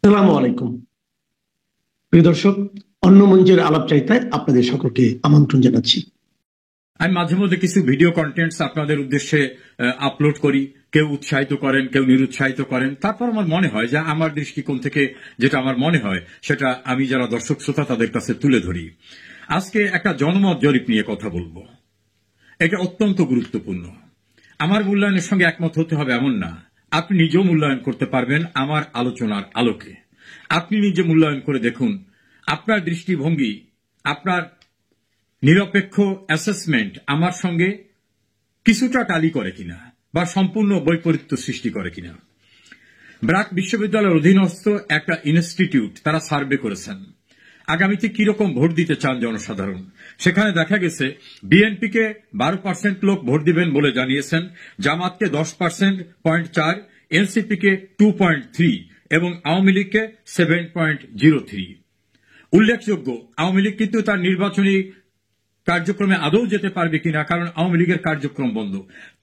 আসসালামু আলাইকুম প্রিয় দর্শক, অন্য মঞ্চের আলাপচারিতায় আপনাদের সকলকে আমন্ত্রণ জানাচ্ছি। আমি মাঝে মধ্যে কিছু ভিডিও কন্টেন্টস আপনাদের উদ্দেশ্যে আপলোড করি। কেউ উৎসাহিত করেন, কেউ নিরুৎসাহিত করেন। তারপর আমার মনে হয় যে আমার দৃষ্টিকোণ থেকে যেটা আমার মনে হয় সেটা আমি যারা দর্শক শ্রোতা তাদের কাছে তুলে ধরি। আজকে একটা জনমত জরিপ নিয়ে কথা বলবো। এটা অত্যন্ত গুরুত্বপূর্ণ। আমার মূল্যায়নের সঙ্গে একমত হতে হবে এমন না, আপনি নিজেও মূল্যায়ন করতে পারবেন আমার আলোচনার আলোকে। আপনি নিজে মূল্যায়ন করে দেখুন আপনার দৃষ্টিভঙ্গি, আপনার নিরপেক্ষ অ্যাসেসমেন্ট আমার সঙ্গে কিছুটা টালি করে কিনা বা সম্পূর্ণ বৈপরীত্য সৃষ্টি করে কিনা। ব্র্যাক বিশ্ববিদ্যালয়ের অধীনস্থ একটা ইনস্টিটিউট তারা সার্ভে করেছেন আগামীতে কিরকম ভোট দিতে চান জনসাধারণ। সেখানে দেখা গেছে বিএনপিকে 12% লোক ভোট দিবেন বলে জানিয়েছেন, জামাতকে 10.4%, এনসিপিকে 2.3 এবং আওয়ামী লীগকে 7.03। উল্লেখযোগ্য, আওয়ামী লীগ কিন্তু তার নির্বাচনী কার্যক্রমে আদৌ যেতে পারবে কিনা, কারণ আওয়ামী লীগের কার্যক্রম বন্ধ।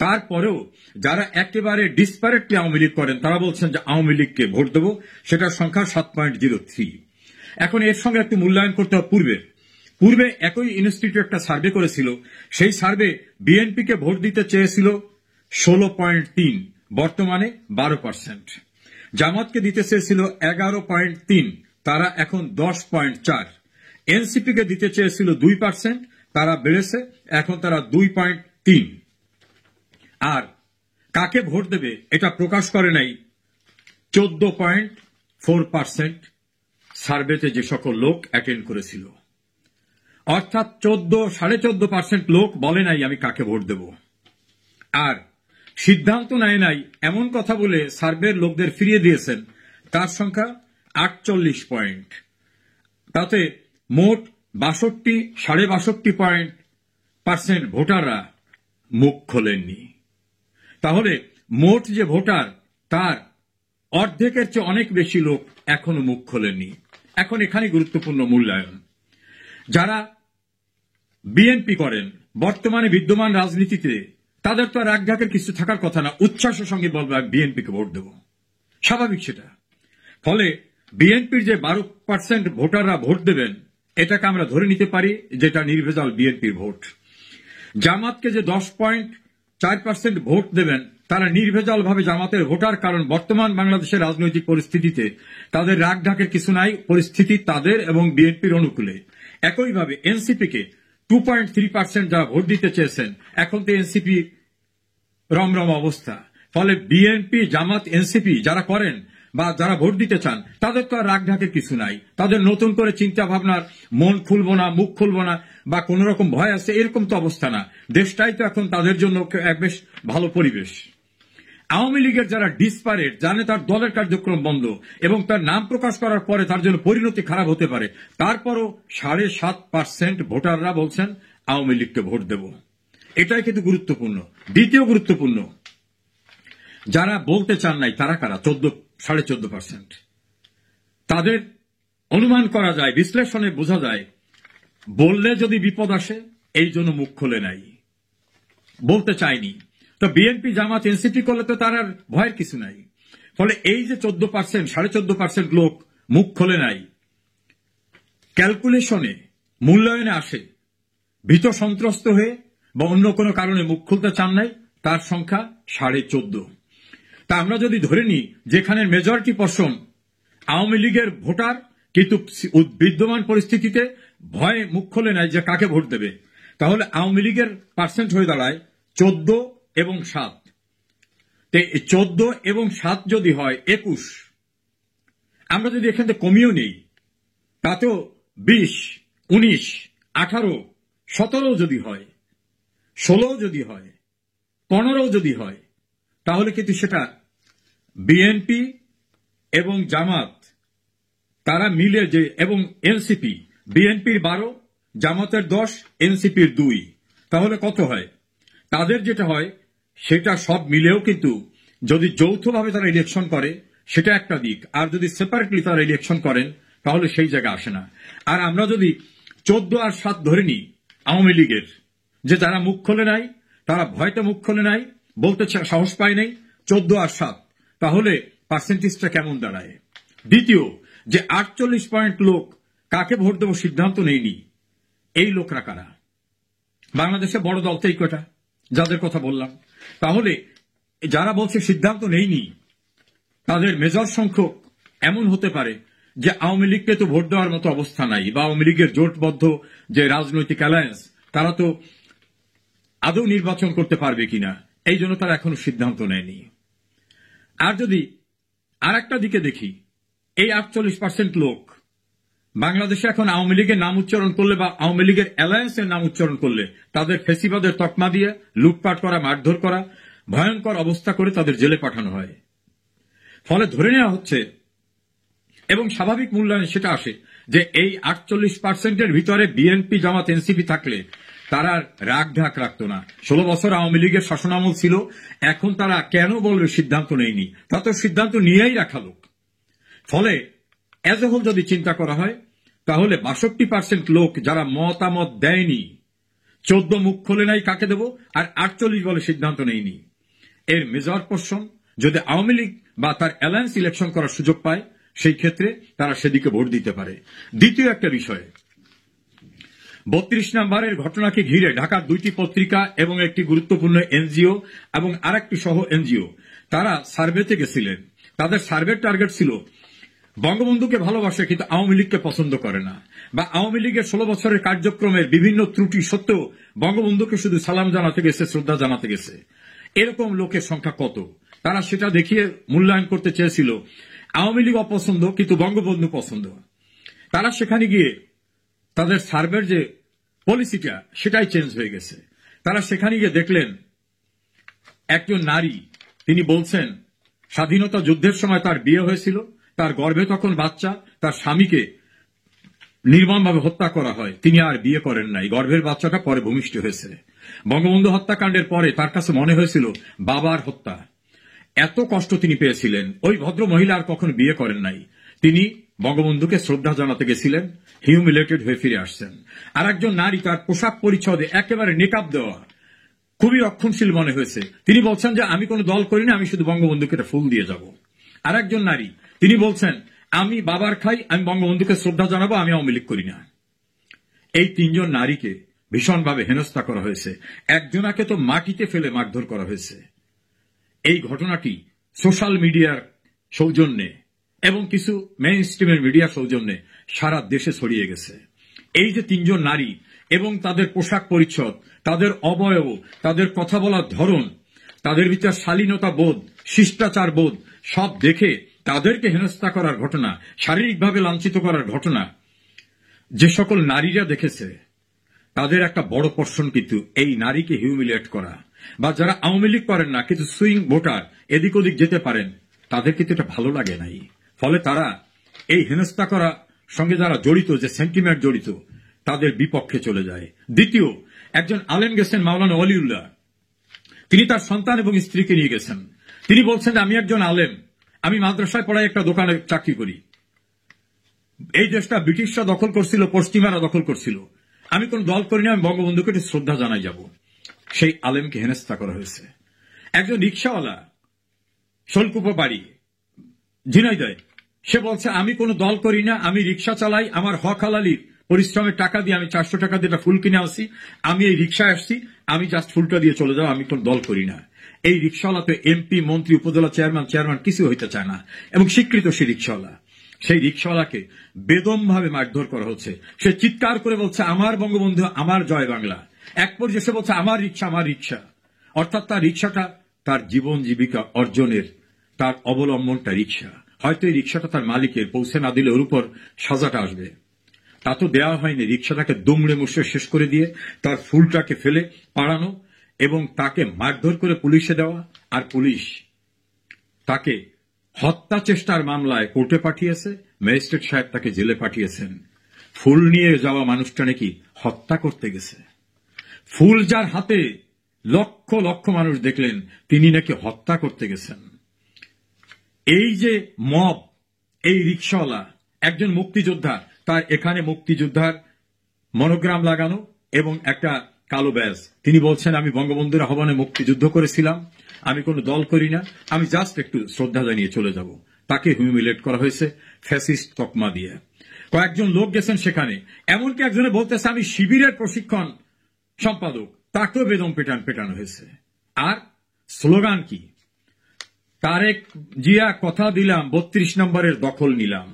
তারপরেও যারা একেবারে ডিসপারেটলি আওয়ামী লীগ করেন তারা বলছেন যে আওয়ামী লীগকে ভোট দেব, সেটার সংখ্যা 7.03। এখন এর সঙ্গে একটু মূল্যায়ন করতে হবে পূর্বে একই ইনস্টিটিউট একটা সার্ভে করেছিল। সেই সার্ভে বিএনপিকে ভোট দিতে চেয়েছিল 16.3, বর্তমানে 12%। জামাতকে দিতে চেয়েছিল 11.3, তারা এখন 10.4। এনসিপিকে দিতে চেয়েছিল 2%, তারা বেড়েছে, এখন তারা 2.3। আর কাকে ভোট দেবে এটা প্রকাশ করে নাই 14.4% সার্ভেতে যে সকল লোক অ্যাটেন্ড করেছিল। অর্থাৎ 14.5% লোক বলে নাই আমি কাকে ভোট দেব। আর সিদ্ধান্ত নেয় নাই এমন কথা বলে সার্ভের লোকদের ফিরিয়ে দিয়েছেন তার সংখ্যা 48 পয়েন্ট। তাতে মোট 62.5% ভোটাররা মুখ খোলেননি। তাহলে মোট যে ভোটার তার অর্ধেকের চেয়ে অনেক বেশি লোক এখনো মুখ খোলেননি। এখন এখানে গুরুত্বপূর্ণ মূল্যায়ন। যারা বিএনপি করেন বর্তমানে বিদ্যমান রাজনীতিতে, তাদের তো আর রাগঢাকের কিছু থাকার কথা না, উচ্ছ্বাসের সঙ্গে বলবে বিএনপিকে ভোট দেব, স্বাভাবিক সেটা। ফলে বিএনপির যে 12% ভোটাররা ভোট দেবেন এটাকে আমরা ধরে নিতে পারি যেটা নির্ভেজাল বিএনপির ভোট। জামাতকে যে 10.4% ভোট দেবেন তারা নির্ভেজাল ভাবে জামাতের ভোটার, কারণ বর্তমান বাংলাদেশের রাজনৈতিক পরিস্থিতিতে তাদের রাগঢাকের কিছু নাই, পরিস্থিতি তাদের এবং বিএনপির অনুকূলে। একইভাবে এনসিপিকে 2.3% যারা ভোট দিতে চেয়েছেন, এখন তো এনসিপি রমরম অবস্থা। ফলে বিএনপি, জামাত, এনসিপি যারা করেন বা যারা ভোট দিতে চান তাদের তো আর রাগঢাকের কিছু নাই, তাদের নতুন করে চিন্তা ভাবনার মন খুলবো না, মুখ খুলবো না বা কোন রকম ভয় আছে এরকম তো অবস্থা না। দেশটাই তো এখন তাদের জন্য এক বেশ ভালো পরিবেশ। আওয়ামী লীগের যারা ডিসপারেট, জানে তার দলের কার্যক্রম বন্ধ এবং তার নাম প্রকাশ করার পরে তার জন্য পরিণতি খারাপ হতে পারে, তারপরও 7.5% ভোটাররা বলছেন আওয়ামী লীগকে ভোট দেব। এটাই কিন্তু গুরুত্বপূর্ণ। দ্বিতীয় গুরুত্বপূর্ণ, যারা বলতে চান নাই তারা কারা? 14.5%। তাদের অনুমান করা যায়, বিশ্লেষণে বোঝা যায় বললে যদি বিপদ আসে এই জন্য মুখ খোলে নাই, বলতে চায়নি। তো বিএনপি, জামাত, এনসিপি করলে তো তার আর ভয়ের কিছু নাই। ফলে এই যে 14%, 14.5% লোক মুখ খোলে নাই, ক্যালকুলেশনে, মূল্যায়নে আসে ভীত সন্ত্রস্ত হয়ে বা অন্য কোনো কারণে মুখ খুলতে চান নাই, তার সংখ্যা 14.5। তা আমরা যদি ধরে নিই যেখানে মেজরিটি পোর্শন আওয়ামী লীগের ভোটার কিন্তু বিদ্যমান পরিস্থিতিতে ভয়ে মুখ খোলে নাই যে কাকে ভোট দেবে, তাহলে আওয়ামী লীগের পার্সেন্ট হয়ে দাঁড়ায় 14 এবং 7। 14 এবং 7 যদি হয় 21, আমরা যদি এখান থেকে কমিয়েও নেই তাতেও 20, 19, 18, 17 যদি হয়, 16 যদি হয়, 15 যদি হয়, তাহলে কিন্তু সেটা বিএনপি এবং জামাত তারা মিলে যে, এবং এনসিপি, বিএনপির 12, জামাতের 10, এনসিপির 2, তাহলে কত হয়? তাদের যেটা হয় সেটা সব মিলেও কিন্তু যদি যৌথভাবে তারা ইলেকশন করে সেটা একটা দিক, আর যদি সেপারেটলি তারা ইলেকশন করেন তাহলে সেই জায়গা আসে না। আর আমরা যদি 14 আর 7 ধরে নিই আওয়ামী লীগের, যে যারা মুখ খোলে নাই, তারা ভয়তে মুখ খোলে নাই, বলতে সাহস পায় নাই, 14 আর 7, তাহলে পার্সেন্টেজটা কেমন দাঁড়ায়? দ্বিতীয়, যে 48% লোক কাকে ভোট দেব সিদ্ধান্ত নেয়নি, এই লোকরা কারা? বাংলাদেশে বড় দল তো এই কটা যাদের কথা বললাম। তাহলে যারা বলছে সিদ্ধান্ত নেয়নি, তাদের মেজর সংখ্যক এমন হতে পারে যে আওয়ামী লীগকে তো ভোট দেওয়ার মতো অবস্থা নাই, বা আওয়ামী লীগের জোটবদ্ধ যে রাজনৈতিক অ্যালায়েন্স তারা তো আদৌ নির্বাচন করতে পারবে কিনা, এই জন্য তারা এখনো সিদ্ধান্ত নেয়নি। আর যদি আর একটা দিকে দেখি, এই 48% লোক বাংলাদেশে এখন আওয়ামী লীগের নাম উচ্চারণ করলে বা আওয়ামী লীগের অ্যালায়েন্সের নাম উচ্চারণ করলে তাদের ফেসিবাদের তকমা দিয়ে লুটপাট করা, মারধর করা, ভয়ঙ্কর অবস্থা করে তাদের জেলে পাঠানো হয়। ফলে ধরে নেওয়া হচ্ছে এবং স্বাভাবিক মূল্যায়নে সেটা আসে যে এই 48%-এর ভিতরে বিএনপি, জামাত, এনসিপি থাকলে তারা রাগ ঢাক রাখতো না। 16 বছর আওয়ামী লীগের শাসনামল ছিল, এখন তারা কেন বলবে সিদ্ধান্ত নেয়নি? তা তো সিদ্ধান্ত নিয়েই রাখা লোক। ফলে এজ এ হোল যদি চিন্তা করা হয়, তাহলে 62% লোক যারা মতামত দেয়নি, 14 মুখ খোলে নাই কাকে দেব, আর 48 বলে সিদ্ধান্ত নেয়নি, এর মেজর পোর্শন যদি আওয়ামী লীগ বা তার অ্যালায়েন্স ইলেকশন করার সুযোগ পায়, সেই ক্ষেত্রে তারা সেদিকে ভোট দিতে পারে। দ্বিতীয় একটা বিষয়, 32 নম্বরের ঘটনাকে ঘিরে ঢাকার 2টি পত্রিকা এবং একটি গুরুত্বপূর্ণ এনজিও এবং আরেকটি সহ এনজিও তারা সার্ভেতে গেছিলেন। তাদের সার্ভের টার্গেট ছিল বঙ্গবন্ধুকে ভালোবাসে কিন্তু আওয়ামী লীগকে পছন্দ করে না, বা আওয়ামী লীগের 16 বছরের কার্যক্রমের বিভিন্ন ত্রুটি সত্ত্বেও বঙ্গবন্ধুকে শুধু সালাম জানাতে গেছে, শ্রদ্ধা জানাতে গেছে। এরকম লোকের সংখ্যা কত, তারা সেটা দেখিয়ে মূল্যায়ন করতে চেয়েছিল। আওয়ামী লীগ অপছন্দ কিন্তু বঙ্গবন্ধু পছন্দ। তারা সেখানে গিয়ে তাদের সার্ভের যে পলিসিটা সেটাই চেঞ্জ হয়ে গেছে। তারা সেখানে গিয়ে দেখলেন একজন নারী, তিনি বলছেন স্বাধীনতা যুদ্ধের সময় তার বিয়ে হয়েছিল, তার গর্ভে তখন বাচ্চা, তার স্বামীকে নির্মমভাবে হত্যা করা হয়, তিনি আর বিয়ে করেন নাই, গর্ভের বাচ্চাটা পরে ভূমিষ্ঠ হয়েছে। বঙ্গবন্ধু হত্যাকাণ্ডের পরে তার কাছে মনে হয়েছিল বাবার হত্যা, এত কষ্ট তিনি পেয়েছিলেন। ওই ভদ্র মহিলা আর কখনো বিয়ে করেন নাই, তিনি বঙ্গবন্ধুকে শ্রদ্ধা জানাতে গেছিলেন, হিউমিলেটেড হয়ে ফিরে আসছেন। আর একজন নারী, তার পোশাক পরিচ্ছদে একেবারে নেকাব দেওয়া, খুবই রক্ষণশীল মনে হয়েছে, তিনি বলছেন যে আমি কোনো দল করি না, আমি শুধু বঙ্গবন্ধুকে একটা ফুল দিয়ে যাব। আর একজন নারী, তিনি বলছেন আমি বাবার খাই, আমি বঙ্গবন্ধুকে শ্রদ্ধা জানাবো, আমি আওয়ামী লীগ করি না। এই 3 জন নারীকে ভীষণভাবে হেনস্থা করা হয়েছে, একজনাকে তো মাটিতে ফেলে মারধর করা হয়েছে। এই ঘটনাটি সোশ্যাল মিডিয়ার সৌজন্যে এবং কিছু মেইন স্ট্রিমের মিডিয়ার সৌজন্যে সারা দেশে ছড়িয়ে গেছে। এই যে 3 জন নারী এবং তাদের পোশাক পরিচ্ছদ, তাদের অবয়ব, তাদের কথা বলার ধরন, তাদের ভিতর শালীনতা বোধ, শিষ্টাচার বোধ সব দেখে তাদেরকে হেনস্থা করার ঘটনা, শারীরিকভাবে লাঞ্ছিত করার ঘটনা যে সকল নারীরা দেখেছে, তাদের একটা বড় পোর্শন কিন্তু এই নারীকে হিউমিলিয়েট করা, বা যারা আওয়ামী লীগ করেন না কিন্তু সুইং ভোটার, এদিক ওদিক যেতে পারেন, তাদের কিন্তু এটা ভালো লাগে নাই। ফলে তারা এই হেনস্থা করার সঙ্গে যারা জড়িত, যে সেন্টিমেন্ট জড়িত, তাদের বিপক্ষে চলে যায়। দ্বিতীয়, একজন আলেম গেছেন মাওলানা ওয়ালিউল্লাহ, তিনি তার সন্তান এবং স্ত্রীকে নিয়ে গেছেন। তিনি বলছেন আমি একজন আলেম, আমি মাদ্রাসায় পড়াই, একটা দোকানে চাকরি করি, এই দেশটা ব্রিটিশরা দখল করছিল, পশ্চিমারা দখল করছিল, আমি কোন দল করি না, আমি বঙ্গবন্ধুকে একটু শ্রদ্ধা জানাই যাব। সেই আলেমকে হেনস্থা করা হয়েছে। একজন রিক্সাওয়ালা, শোলকুপা বাড়ি, ঝিনাইদহে, সে বলছে আমি কোনো দল করি না, আমি রিক্সা চালাই, আমার হক হালালির পরিশ্রমের টাকা দিয়ে আমি 400 টাকা দিয়ে একটা ফুল কিনে আসি, আমি এই রিক্সায় আসছি, আমি জাস্ট ফুলটা দিয়ে চলে যাবো, আমি কোন দল করি না। এই রিক্সাওয়ালা তো এমপি, মন্ত্রী, উপজেলা চেয়ারম্যান কিছু হইতে চায় না, এবং স্বীকৃত সেই রিক্সাওয়ালা। সেই রিক্সাওয়ালাকে বেদমভাবে মারধর করা হচ্ছে। সে চিৎকার করে বলছে আমার বঙ্গবন্ধু, আমার জয় বাংলা। এক পর্যায়ে সে বলছে আমার রিক্সা, আমার রিক্সা। অর্থাৎ তার রিক্সাটা তার জীবন জীবিকা অর্জনের, তার অবলম্বনটা রিক্সা। হয়তো এই রিক্সাটা তার মালিকের, পৌঁছে না দিলে ওর উপর সাজাটা আসবে। তা তো দেওয়া হয়নি, রিক্সাটাকে দুমড়ে মুষড়ে শেষ করে দিয়ে তার ফুলটাকে ফেলে পাড়ানো এবং তাকে মারধর করে পুলিশে দেওয়া, আর পুলিশ তাকে হত্যা চেষ্টার মামলায় কোর্টে পাঠিয়েছে, ম্যাজিস্ট্রেট সাহেব তাকে জেলে পাঠিয়েছেন। ফুল নিয়ে যাওয়া মানুষটা নাকি হত্যা করতে গেছে। ফুল যার হাতে লক্ষ লক্ষ মানুষ দেখলেন, তিনি নাকি হত্যা করতে গেছেন। এই যে মব, এই রিক্সাওয়ালা একজন মুক্তিযোদ্ধা, তার এখানে মুক্তিযোদ্ধার মনোগ্রাম লাগানো এবং একটা কালো ব্যাজ। তিনি বলছেন আমি বঙ্গবন্ধুর আহ্বানে মুক্তিযুদ্ধ করেছিলাম, আমি কোনো দল করি না, আমি জাস্ট একটু শ্রদ্ধা জানিয়ে চলে যাব। তাকে হিউমিলেট করা হয়েছে ফ্যাসিস্ট তকমা দিয়ে। কয়েকজন লোক গেছেন সেখানে, এমনকি একজনে বলতেছে আমি শিবিরের প্রশিক্ষণ সম্পাদক, তাকেও বেদম পেটানো হয়েছে। আর স্লোগান কি? তারেক জিয়া কথা দিলাম 32 নম্বরের দখল নিলাম।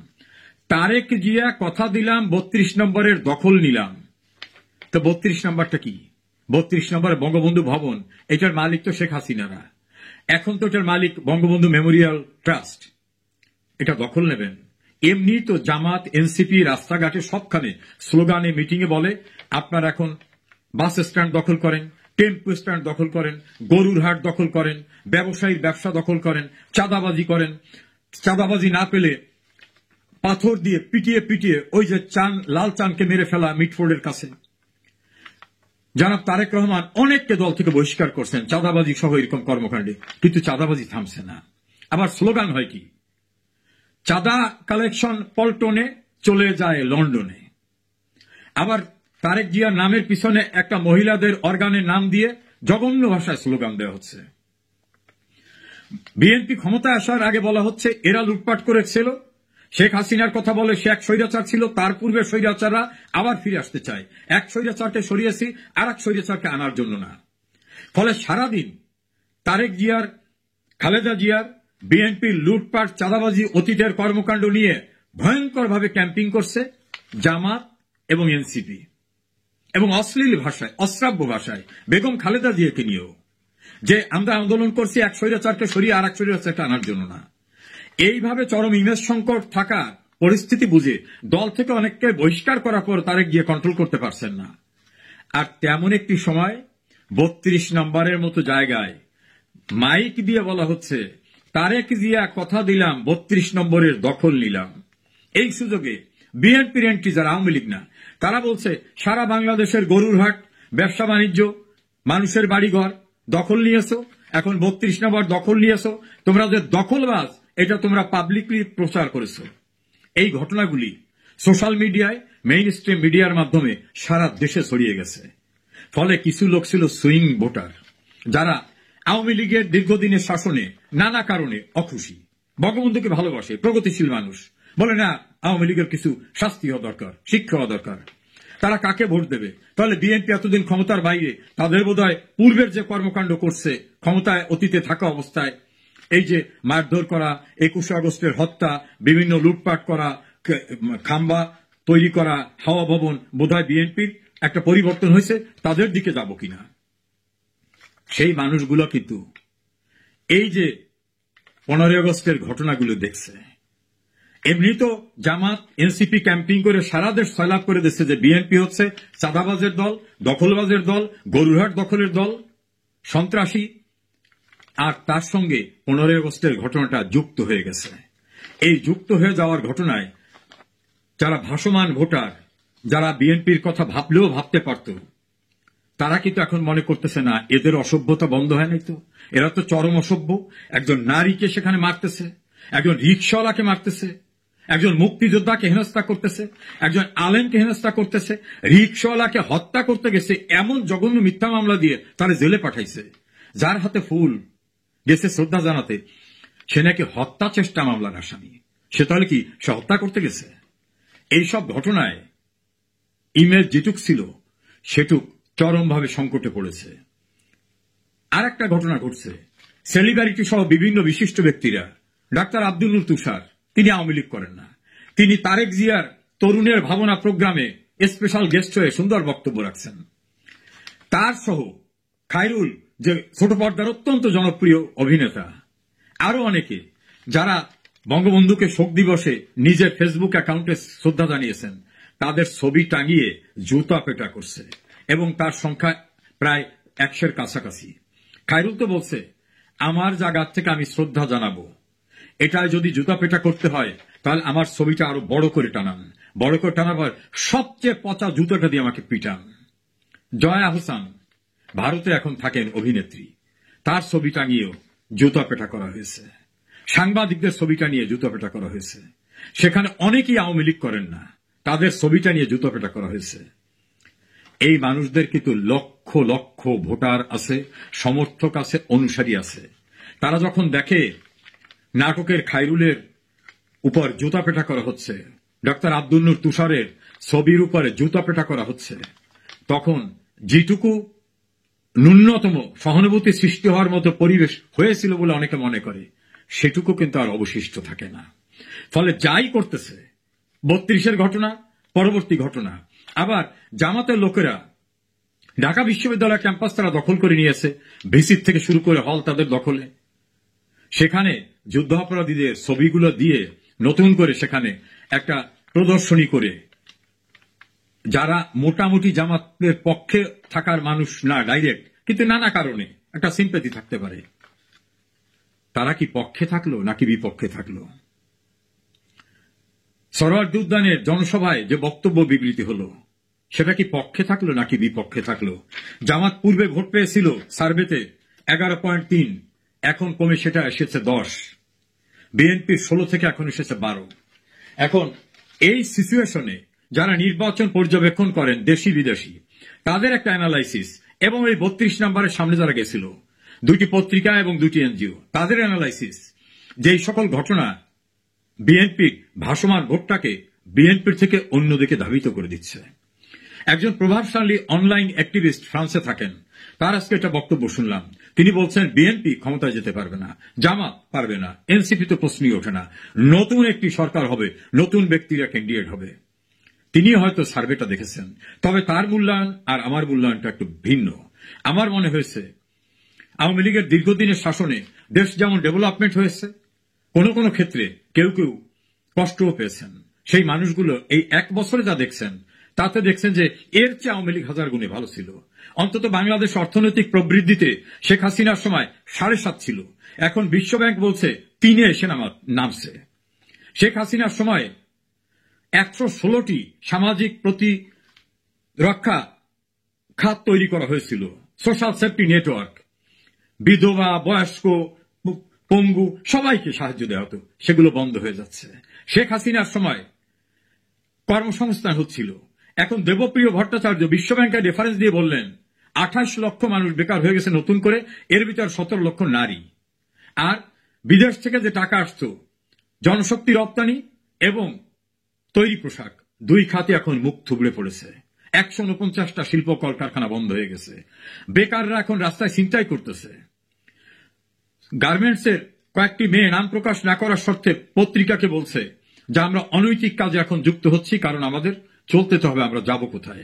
তারেক জিয়া কথা দিলাম 32 নম্বরের দখল নিলাম। তো 32 নম্বরটা কি? 32 নম্বরে বঙ্গবন্ধু ভবন, এটার মালিক তো শেখ হাসিনারা, এখন তো এটার মালিক বঙ্গবন্ধু মেমোরিয়াল ট্রাস্ট। এটা দখল নেবেন? এমনি তো জামাত, এনসিপি রাস্তাঘাটে সবখানে স্লোগানে মিটিংয়ে বলে আপনারা এখন বাস স্ট্যান্ড দখল করেন, টেম্পো স্ট্যান্ড দখল করেন, গরুর হাট দখল করেন, ব্যবসায়ীর ব্যবসা দখল করেন, চাঁদাবাজি করেন। চাঁদাবাজি না পেলে পাথর দিয়ে পিটিয়ে ওই যে লাল চানকে মেরে ফেলা মিটফোর্ডের কাছে জনাব তারেক রহমান অনেককে দল থেকে বহিষ্কার করছেন চাঁদাবাজি সহ এরকম কর্মকাণ্ডে, কিন্তু চাঁদাবাজি থামছে না। আবার স্লোগান হয় কি? চাঁদা কালেকশন পল্টনে চলে যায় লন্ডনে। আবার তারেক জিয়ার নামের পিছনে একটা মহিলাদের অর্গানের নাম দিয়ে জঘন্য ভাষায় স্লোগান দেওয়া হচ্ছে। বিএনপি ক্ষমতায় আসার আগে বলা হচ্ছে এরা লুটপাট করেছিল, শেখ হাসিনার কথা বলে সে এক স্বৈরাচার ছিল, তার পূর্বে স্বৈরাচাররা আবার ফিরে আসতে চায়। এক স্বৈরাচারকে সরিয়েছি আর এক স্বৈরাচারকে আনার জন্য না। ফলে সারাদিন তারেক জিয়ার, খালেদা জিয়ার, বিএনপির লুটপাট, চাঁদাবাজি, অতীতের কর্মকাণ্ড নিয়ে ভয়ঙ্করভাবে ক্যাম্পিং করছে জামাত এবং এনসিপি, এবং অশ্লীল ভাষায়, অশ্রাব্য ভাষায় বেগম খালেদা জিয়াকে নিয়েও, যে আমরা আন্দোলন করছি এক স্বৈরাচারকে সরিয়ে আর এক স্বৈরাচারকে আনার জন্য না। এইভাবে চরম ইমেজ সংকট থাকা পরিস্থিতি বুঝে দল থেকে অনেককে বহিষ্কার করার পর তারেক জিয়া কন্ট্রোল করতে পারছেন না। আর তেমন একটি সময় 32 নম্বরের মতো জায়গায় মাইক দিয়ে বলা হচ্ছে তারেক জিয়া কথা দিলাম 32 নম্বরের দখল নিলাম। এই সুযোগে বিএনপির এন্ট্রি, যারা আওয়ামী লীগ না, তারা বলছে সারা বাংলাদেশের গরুর হাট, ব্যবসা বাণিজ্য, মানুষের বাড়িঘর দখল নিয়েছো, এখন 32 নম্বর দখল নিয়েছো, তোমরা যে দখলবাজ এটা তোমরা পাবলিকলি প্রচার করেছো। এই ঘটনাগুলি সোশ্যাল মিডিয়ায়, মেইন স্ট্রিম মিডিয়ার মাধ্যমে সারা দেশে ছড়িয়ে গেছে। ফলে কিছু লোক ছিল সুইং ভোটার, যারা আওয়ামী লীগের দীর্ঘদিনের শাসনে নানা কারণে অখুশি, বঙ্গবন্ধুকে ভালোবাসে, প্রগতিশীল মানুষ, বলে না আওয়ামী লীগের কিছু শাস্তি হওয়া দরকার, শিক্ষা হওয়া দরকার। তারা কাকে ভোট দেবে? তাহলে বিএনপি এতদিন ক্ষমতার বাইরে, তাদের বোধহয় পূর্বের যে কর্মকাণ্ড করছে ক্ষমতায় অতীতে থাকা অবস্থায়, এই যে মারধর করা, 21 আগস্টের হত্যা, বিভিন্ন লুটপাট করা, খাম্বা তৈরি করা, হাওয়া ভবন, বোধহয় বিএনপির একটা পরিবর্তন হয়েছে, তাদের দিকে যাব কিনা। সেই মানুষগুলো কিন্তু এই যে 15 আগস্টের ঘটনাগুলো দেখছে। এমনি তো জামাত, এনসিপি ক্যাম্পিং করে সারা দেশ সয়লাভ করে দিচ্ছে যে বিএনপি হচ্ছে চাঁদাবাজের দল, দখলবাজের দল, গরুরহাট দখলের দল, সন্ত্রাসী। আর তার সঙ্গে 15 আগস্টের ঘটনাটা যুক্ত হয়ে গেছে। এই যুক্ত হয়ে যাওয়ার ঘটনায় যারা ভাসমান ভোটার, যারা বিএনপির কথা ভাবলেও ভাবতে পারত, তারা কিন্তু এখন মনে করতেছে না এদের অসভ্যতা বন্ধ হয় নাই তো, এরা তো চরম অসভ্য। একজন নারীকে সেখানে মারতেছে, একজন রিকশাওয়ালাকে মারতেছে, একজন মুক্তিযোদ্ধাকে হেনস্থা করতেছে, একজন আলেমকে হেনস্থা করতেছে, রিকশাওয়ালাকে হত্যা করতে গেছে এমন জঘন্য মিথ্যা মামলা দিয়ে তারা জেলে পাঠাইছে। যার হাতে ফুল গেছে শ্রদ্ধা জানাতে, সে নাকি হত্যা চেষ্টা মামলার আসামি। সে তাহলে কি সে হত্যা করতে গেছে? এইসব ঘটনায় ইমেজ যেটুক ছিল সেটুক চরমভাবে সংকটে পড়েছে। আর একটা ঘটনা ঘটছে, সেলিব্রিটি সহ বিভিন্ন বিশিষ্ট ব্যক্তিরা, ডাক্তার আব্দুল নূর তুষার, তিনি আওয়ামী লীগ করেন না, তিনি তারেক জিয়ার তরুণের ভাবনা প্রোগ্রামে স্পেশাল গেস্ট হয়ে সুন্দর বক্তব্য রাখছেন। তার সহ খায়রুল, যে ছোট পর্দার অত্যন্ত জনপ্রিয় অভিনেতা, আরো অনেকে যারা বঙ্গবন্ধুকে শোক দিবসে নিজের ফেসবুক অ্যাকাউন্টে শ্রদ্ধা জানিয়েছেন, তাদের ছবি টাঙিয়ে জুতা পেটা করছে, এবং তার সংখ্যা প্রায় 100-এর কাছাকাছি। খায়রুল তো বলছে আমার জায়গা থেকে আমি শ্রদ্ধা জানাবো, এটায় যদি জুতা পেটা করতে হয় তাহলে আমার ছবিটা আরো বড় করে টানান, বড় করে টানার পর সবচেয়ে পচা জুতোটা দিয়ে আমাকে পিটান। জয়া হোসেন ভারতে এখন থাকেন অভিনেত্রী, তার ছবি টাঙিয়েও জুতা পেটা করা হয়েছে। সাংবাদিকদের ছবিটা নিয়ে জুতা পেটা করা হয়েছে। সেখানে অনেকেই আওয়ামী লীগ করেন না, তাদের ছবিটা নিয়ে জুতা পেটা করা হয়েছে। এই মানুষদের কিন্তু লক্ষ লক্ষ ভোটার আছে, সমর্থক আছে, অনুসারী আছে। তারা যখন দেখে নাটকের খায়রুলের উপর জুতা পেটা করা হচ্ছে, ডক্টর আব্দুল নূর তুষারের ছবির উপরে জুতা পেটা করা হচ্ছে, তখন যেটুকু ন্যূনতম সহানুভূতি সৃষ্টি হওয়ার মতো পরিবেশ হয়েছিল বলে অনেকে মনে করে, সেটুকু কিন্তু আর অবশিষ্ট থাকে না। ফলে যাই করতেছে, ৩২-এর ঘটনা, পরবর্তী ঘটনা, আবার জামাতের লোকেরা ঢাকা বিশ্ববিদ্যালয় ক্যাম্পাস তারা দখল করে নিয়েছে, ভিসির থেকে শুরু করে হল তাদের দখলে। সেখানে যুদ্ধাপরাধীদের ছবিগুলো দিয়ে নতুন করে সেখানে একটা প্রদর্শনী করে, যারা মোটামুটি জামাতের পক্ষে থাকার মানুষ না ডাইরেক্ট, কিন্তু নানা কারণে একটা সিম্প্যাথি থাকতে পারে, তারা কি পক্ষে থাকলো নাকি বিপক্ষে থাকলো? সরোয়ার্দী উদ্যানের জনসভায় যে বক্তব্য বিবৃতি হলো, সেটা কি পক্ষে থাকলো নাকি বিপক্ষে থাকলো? জামাত পূর্বে ভোট পেয়েছিল সার্ভেতে 11.3, এখন কমে সেটা এসেছে 10, বিএনপির 16 থেকে এখন এসেছে 12। এখন এই সিচুয়েশনে যারা নির্বাচন পর্যবেক্ষণ করেন, দেশি বিদেশি, তাদের একটা অ্যানালাইসিস, এবং এই 32 নম্বরের সামনে যারা গেছিল, 2টি পত্রিকা এবং 2টি এনজিও, তাদের অ্যানালাইসিস যে এই সকল ঘটনা বিএনপির ভাসমান ভোটটাকে বিএনপির থেকে অন্যদিকে ধাবিত করে দিচ্ছে। একজন প্রভাবশালী অনলাইন অ্যাক্টিভিস্ট ফ্রান্সে থাকেন, তার আজকে একটা বক্তব্য শুনলাম। তিনি বলছেন বিএনপি ক্ষমতায় যেতে পারবে না, জামাত পারবে না, এনসিপি তো প্রশ্নই ওঠে না, নতুন একটি সরকার হবে, নতুন ব্যক্তিরা ক্যান্ডিডেট হবে। তিনি হয়তো সার্ভেটা দেখেছেন, তবে তার মূল্যায়ন আর আমার মূল্যায়নটা একটু ভিন্ন। আমার মনে হয়েছে আওয়ামী লীগের দীর্ঘদিনের শাসনে দেশ যেমন ডেভেলপমেন্ট হয়েছে, কোন কোন ক্ষেত্রে কেউ কেউ কষ্টও পেয়েছেন। সেই মানুষগুলো এই 1 বছরে যা দেখছেন, তাতে দেখছেন যে এর চেয়ে আওয়ামী লীগ 1000 গুণে ভালো ছিল। অন্তত বাংলাদেশ অর্থনৈতিক প্রবৃদ্ধিতে শেখ হাসিনার সময় 7.5 ছিল, এখন বিশ্বব্যাংক বলছে 3-এ এসে নামছে। শেখ হাসিনার সময় 116টি সামাজিক প্রতিরক্ষা খাত তৈরি করা হয়েছিল, সোশ্যাল সেফটি নেটওয়ার্ক, বিধবা, বয়স্ক, পঙ্গু সবাইকে সাহায্য দেওয়া হতো, সেগুলো বন্ধ হয়ে যাচ্ছে। শেখ হাসিনার সময় কর্মসংস্থান হচ্ছিল, এখন দেবপ্রিয় ভট্টাচার্য বিশ্বব্যাংকের রেফারেন্স দিয়ে বললেন 28 লক্ষ মানুষ বেকার হয়ে গেছে নতুন করে, এর ভিতর 17 লক্ষ নারী। আর বিদেশ থেকে যে টাকা আসতো, জনশক্তি রপ্তানি এবং তৈরি পোশাক, 2 খাতে এখন মুখ থুবড়ে পড়েছে। 149টা শিল্প কলকারখানা বন্ধ হয়ে গেছে, বেকাররা এখন রাস্তায় ছিনতাই করতেছে। গার্মেন্টসের কয়েকটি মেয়ে নাম প্রকাশ না করার শর্তে পত্রিকাকে বলছে যে আমরা অনৈতিক কাজে এখন যুক্ত হচ্ছি, কারণ আমাদের চলতে তো হবে, আমরা যাব কোথায়?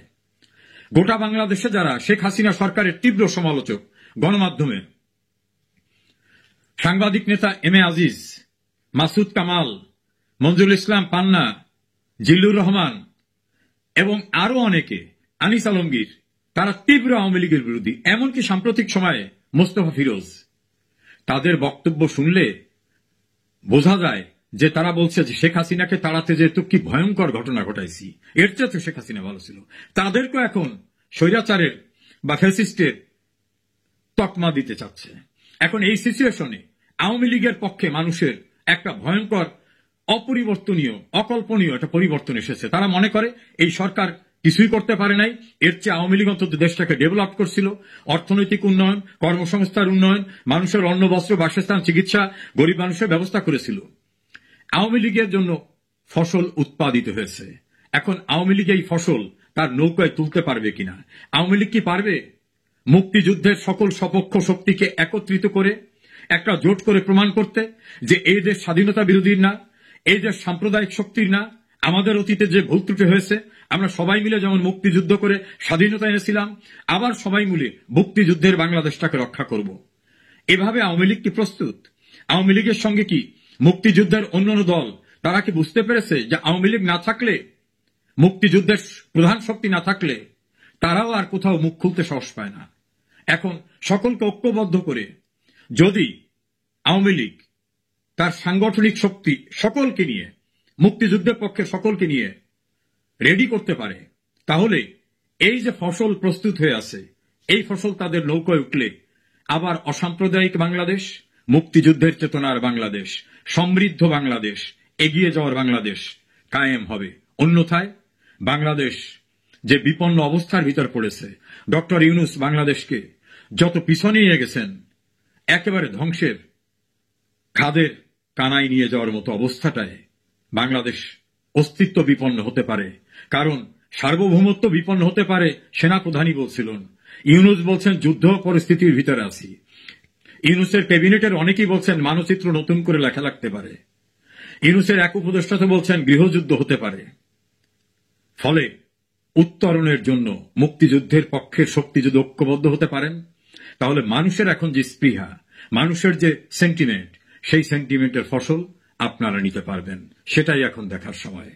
গোটা বাংলাদেশে যারা শেখ হাসিনা সরকারের তীব্র সমালোচক, গণমাধ্যমে সাংবাদিক নেতা এম এ আজিজ, মাসুদ কামাল, মঞ্জুরুল ইসলাম পান্না, জিল্লুর রহমান এবং আরো অনেকে, আনিস আলমগীর, তারা তীব্র আওয়ামী লীগের বিরোধী। এমনকি সাম্প্রতিক সময়ে মোস্তফা ফিরোজ, তাদের বক্তব্য শুনলে বোঝা যায় যে তারা বলছে যে শেখ হাসিনাকে তাড়াতে যেহেতু কি ভয়ঙ্কর ঘটনা ঘটাইছি, এর চেয়ে তো শেখ হাসিনা ভালো ছিল। তাদেরকেও এখন স্বৈরাচারের বা ফ্যাসিস্টের তকমা দিতে চাচ্ছে। এখন এই সিচুয়েশনে আওয়ামী লীগের পক্ষে মানুষের একটা ভয়ঙ্কর, অপরিবর্তনীয়, অকল্পনীয় একটা পরিবর্তন এসেছে। তারা মনে করে এই সরকার কিছুই করতে পারে নাই, এর চেয়ে আওয়ামী লীগ অন্তত দেশটাকে ডেভেলপ করছিল, অর্থনৈতিক উন্নয়ন, কর্মসংস্থার উন্নয়ন, মানুষের অন্ন, বস্ত্র, বাসস্থান, চিকিৎসা, গরিব মানুষের ব্যবস্থা করেছিল। আওয়ামী লীগের জন্য ফসল উৎপাদিত হয়েছে, এখন আওয়ামী লীগ এই ফসল তার নৌকায় তুলতে পারবে কিনা? আওয়ামী লীগ কি পারবে মুক্তিযুদ্ধের সকল সপক্ষ শক্তিকে একত্রিত করে একটা জোট করে প্রমাণ করতে যে এই দেশ স্বাধীনতা বিরোধীর না, এই দেশ সাম্প্রদায়িক শক্তির না? আমাদের অতীতে যে ভুল ত্রুটি হয়েছে, আমরা সবাই মিলে যেমন মুক্তিযুদ্ধ করে স্বাধীনতা এনেছিলাম, আবার সবাই মিলে মুক্তিযুদ্ধের বাংলাদেশটাকে রক্ষা করব। এভাবে আওয়ামী লীগ কি প্রস্তুত? আওয়ামী লীগের সঙ্গে কি মুক্তিযুদ্ধের অন্যান্য দল, তারা কি বুঝতে পেরেছে যে আওয়ামী লীগ না থাকলে, মুক্তিযুদ্ধের প্রধান শক্তি না থাকলে, তারাও আর কোথাও মুখ খুলতে সাহস পায় না? এখন সকলকে ঐক্যবদ্ধ করে যদি আওয়ামী লীগ তার সাংগঠনিক শক্তি সকলকে নিয়ে, মুক্তিযুদ্ধের পক্ষে সকলকে নিয়ে রেডি করতে পারে, তাহলে এই যে ফসল প্রস্তুত হয়ে আছে, এই ফসল তাদের নৌকায় উঠলে আবার অসাম্প্রদায়িক বাংলাদেশ, মুক্তিযুদ্ধের চেতনার বাংলাদেশ, সমৃদ্ধ বাংলাদেশ, এগিয়ে যাওয়ার বাংলাদেশ কায়েম হবে। অন্যথায় বাংলাদেশ যে বিপন্ন অবস্থার ভিতর পড়েছে, ডক্টর ইউনূস বাংলাদেশকে যত পিছনে নিয়ে গেছেন, একেবারে ধ্বংসের খাদের কানায় নিয়ে যাওয়ার মতো অবস্থাটায় বাংলাদেশ অস্তিত্ব বিপন্ন হতে পারে, কারণ সার্বভৌমত্ব বিপন্ন হতে পারে সেনাপ্রধানই বলছিলেন। ইউনূস বলছেন যুদ্ধ পরিস্থিতির ভিতরে আছি। ইউনূসের ক্যাবিনেটের অনেকেই বলছেন মানচিত্র নতুন করে লেখা লাগতে পারে। ইউনূসের এক উপদেষ্টা তো বলছেন গৃহযুদ্ধ হতে পারে। ফলে উত্তরণের জন্য মুক্তিযুদ্ধের পক্ষের শক্তি যদি ঐক্যবদ্ধ হতে পারেন, তাহলে মানুষের এখন যে স্পৃহা, মানুষের যে সেন্টিমেন্ট, সেই সেন্টিমেন্টের ফসল আপনারা নিতে পারবেন। সেটাই এখন দেখার সময়।